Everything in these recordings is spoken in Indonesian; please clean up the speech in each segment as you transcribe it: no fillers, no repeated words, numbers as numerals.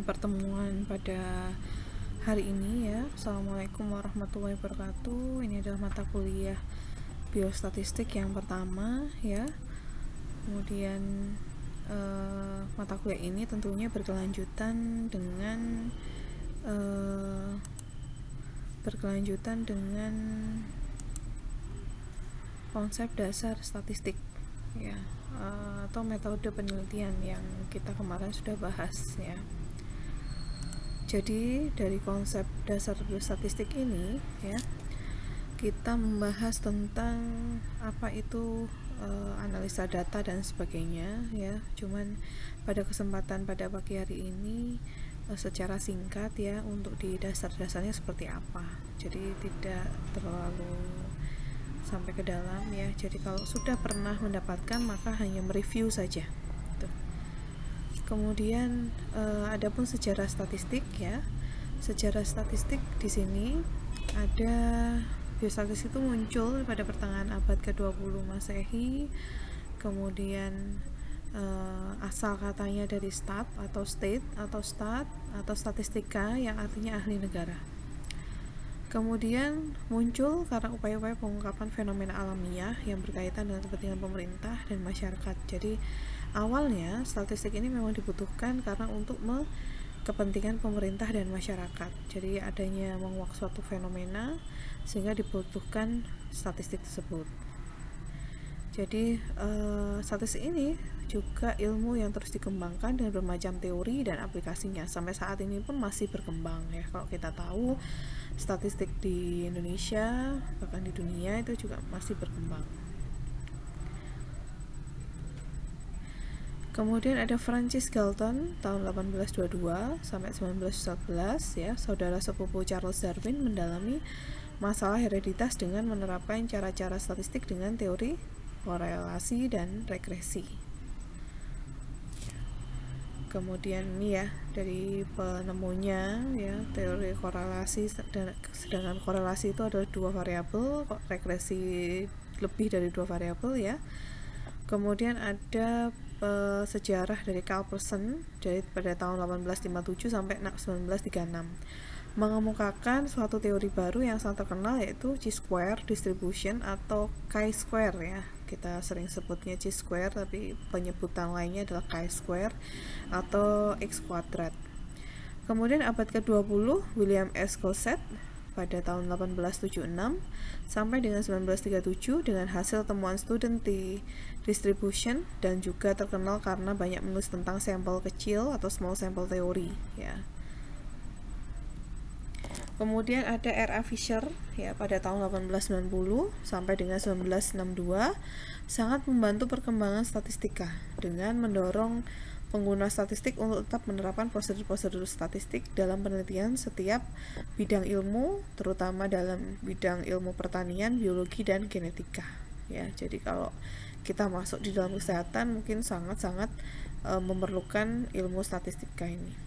pertemuan pada hari ini ya. Assalamualaikum warahmatullahi wabarakatuh. Ini adalah mata kuliah biostatistik yang pertama ya. Kemudian mata kuliah ini tentunya berkelanjutan dengan konsep dasar statistik ya, atau metode penelitian yang kita kemarin sudah bahas ya. Jadi dari konsep dasar statistik ini ya, kita membahas tentang apa itu analisa data dan sebagainya ya. Cuman pada kesempatan pada pagi hari ini secara singkat ya, untuk di dasar-dasarnya seperti apa. Jadi tidak terlalu sampai ke dalam ya. Jadi kalau sudah pernah mendapatkan maka hanya mereview saja. Kemudian adapun sejarah statistik ya. Sejarah statistik di sini ada, biostatistik itu muncul pada pertengahan abad ke-20 Masehi. Kemudian asal katanya dari stat atau state atau stat atau statistika yang artinya ahli negara. Kemudian muncul karena upaya-upaya pengungkapan fenomena alamiah yang berkaitan dengan kepentingan pemerintah dan masyarakat. Jadi awalnya statistik ini memang dibutuhkan karena untuk kepentingan pemerintah dan masyarakat. Jadi adanya menguak suatu fenomena sehingga dibutuhkan statistik tersebut. Jadi statistik ini juga ilmu yang terus dikembangkan dengan bermacam teori dan aplikasinya. Sampai saat ini pun masih berkembang ya. Kalau kita tahu statistik di Indonesia bahkan di dunia itu juga masih berkembang. Kemudian ada Francis Galton tahun 1822 sampai 1914 ya. Saudara sepupu Charles Darwin mendalami masalah hereditas dengan menerapkan cara-cara statistik dengan teori korelasi dan regresi. Kemudian ini ya dari penemunya ya, teori korelasi, sedangkan korelasi itu adalah 2 variabel, regresi lebih dari 2 variabel ya. Kemudian ada sejarah dari Carl Pearson dari pada tahun 1857 sampai 1936 mengemukakan suatu teori baru yang sangat terkenal, yaitu chi-square distribution atau chi-square ya. Kita sering sebutnya chi-square tapi penyebutan lainnya adalah chi-square atau x kuadrat. Kemudian abad ke-20 William S. Gosset pada tahun 1876 sampai dengan 1937 dengan hasil temuan student distribution, dan juga terkenal karena banyak menulis tentang sampel kecil atau small sample theory ya. Kemudian ada R.A. Fisher ya pada tahun 1890 sampai dengan 1962 sangat membantu perkembangan statistika dengan mendorong pengguna statistik untuk tetap menerapkan prosedur-prosedur statistik dalam penelitian setiap bidang ilmu, terutama dalam bidang ilmu pertanian, biologi dan genetika ya. Jadi kalau kita masuk di dalam kesehatan mungkin sangat-sangat memerlukan ilmu statistika ini.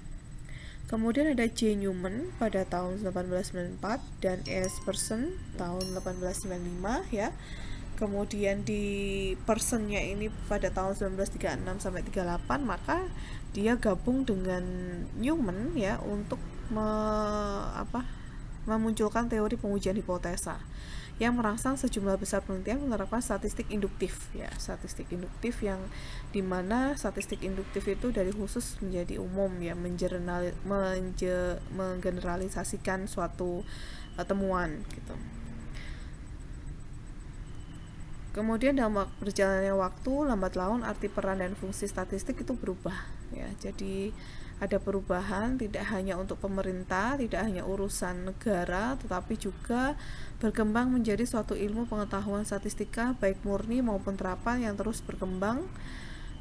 Kemudian ada J. Newman pada tahun 1894 dan S. Pearson tahun 1895 ya. Kemudian di Pearsonnya ini pada tahun 1936 sampai 38, maka dia gabung dengan Newman ya untuk memunculkan teori pengujian hipotesa yang merangsang sejumlah besar penelitian menerapkan statistik induktif ya. Statistik induktif yang dimana statistik induktif itu dari khusus menjadi umum ya, menggeneralisasikan suatu temuan gitu. Kemudian dalam berjalannya waktu, lambat laun arti peran dan fungsi statistik itu berubah ya. Jadi ada perubahan tidak hanya untuk pemerintah, tidak hanya urusan negara, tetapi juga berkembang menjadi suatu ilmu pengetahuan statistika baik murni maupun terapan yang terus berkembang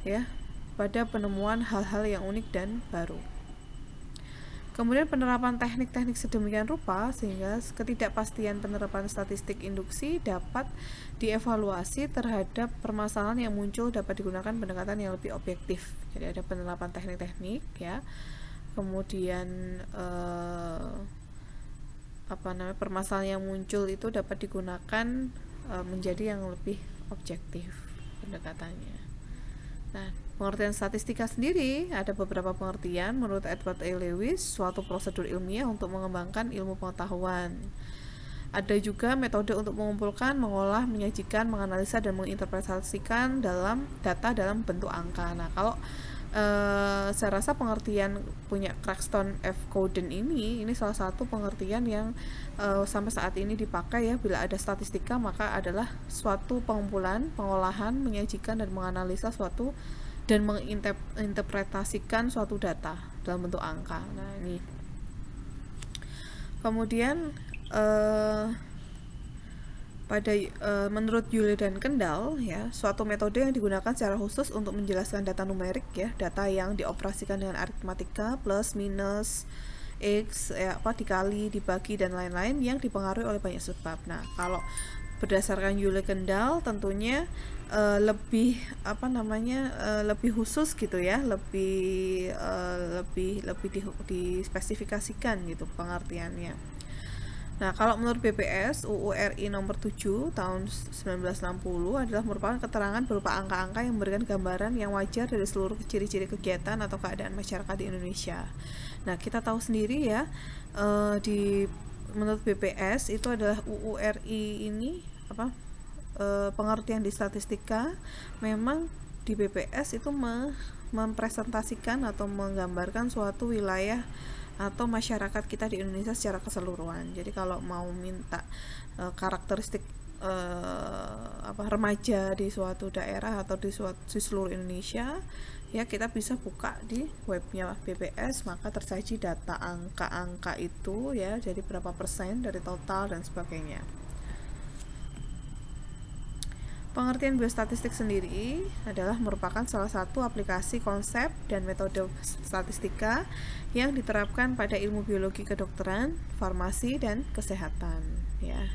ya pada penemuan hal-hal yang unik dan baru. Kemudian penerapan teknik-teknik sedemikian rupa sehingga ketidakpastian penerapan statistik induksi dapat dievaluasi terhadap permasalahan yang muncul, dapat digunakan pendekatan yang lebih objektif. Jadi ada penerapan teknik-teknik ya. Kemudian permasalahan yang muncul itu dapat digunakan menjadi yang lebih objektif pendekatannya. Nah, Pengertian statistika sendiri ada beberapa pengertian. Menurut Edward A. Lewis, suatu prosedur ilmiah untuk mengembangkan ilmu pengetahuan. Ada juga metode untuk mengumpulkan, mengolah, menyajikan, menganalisa, dan menginterpretasikan data dalam bentuk angka. Nah, kalau saya rasa pengertian punya Craxton F. Cowden ini salah satu pengertian yang sampai saat ini dipakai ya. Bila ada statistika, maka adalah suatu pengumpulan, pengolahan, menyajikan, dan menganalisa suatu dan menginterpretasikan suatu data dalam bentuk angka. Nah, ini kemudian menurut Yule dan Kendall ya, suatu metode yang digunakan secara khusus untuk menjelaskan data numerik ya, data yang dioperasikan dengan aritmatika plus minus x dikali, dibagi, dan lain-lain yang dipengaruhi oleh banyak sebab. Nah, kalau berdasarkan Yule Kendall tentunya lebih lebih khusus gitu ya, lebih dispesifikasikan gitu pengertiannya. Nah, kalau menurut BPS, UU RI nomor 7 tahun 1960 adalah merupakan keterangan berupa angka-angka yang memberikan gambaran yang wajar dari seluruh ciri-ciri kegiatan atau keadaan masyarakat di Indonesia. Nah, kita tahu sendiri ya, menurut BPS itu adalah UU RI ini pengertian di statistika, memang di BPS itu mempresentasikan atau menggambarkan suatu wilayah atau masyarakat kita di Indonesia secara keseluruhan. Jadi kalau mau minta karakteristik remaja di suatu daerah atau di seluruh Indonesia, ya kita bisa buka di webnya BPS, maka tersaji data angka-angka itu ya, jadi berapa persen dari total dan sebagainya. Pengertian biostatistik sendiri adalah merupakan salah satu aplikasi konsep dan metode statistika yang diterapkan pada ilmu biologi kedokteran, farmasi, dan kesehatan ya.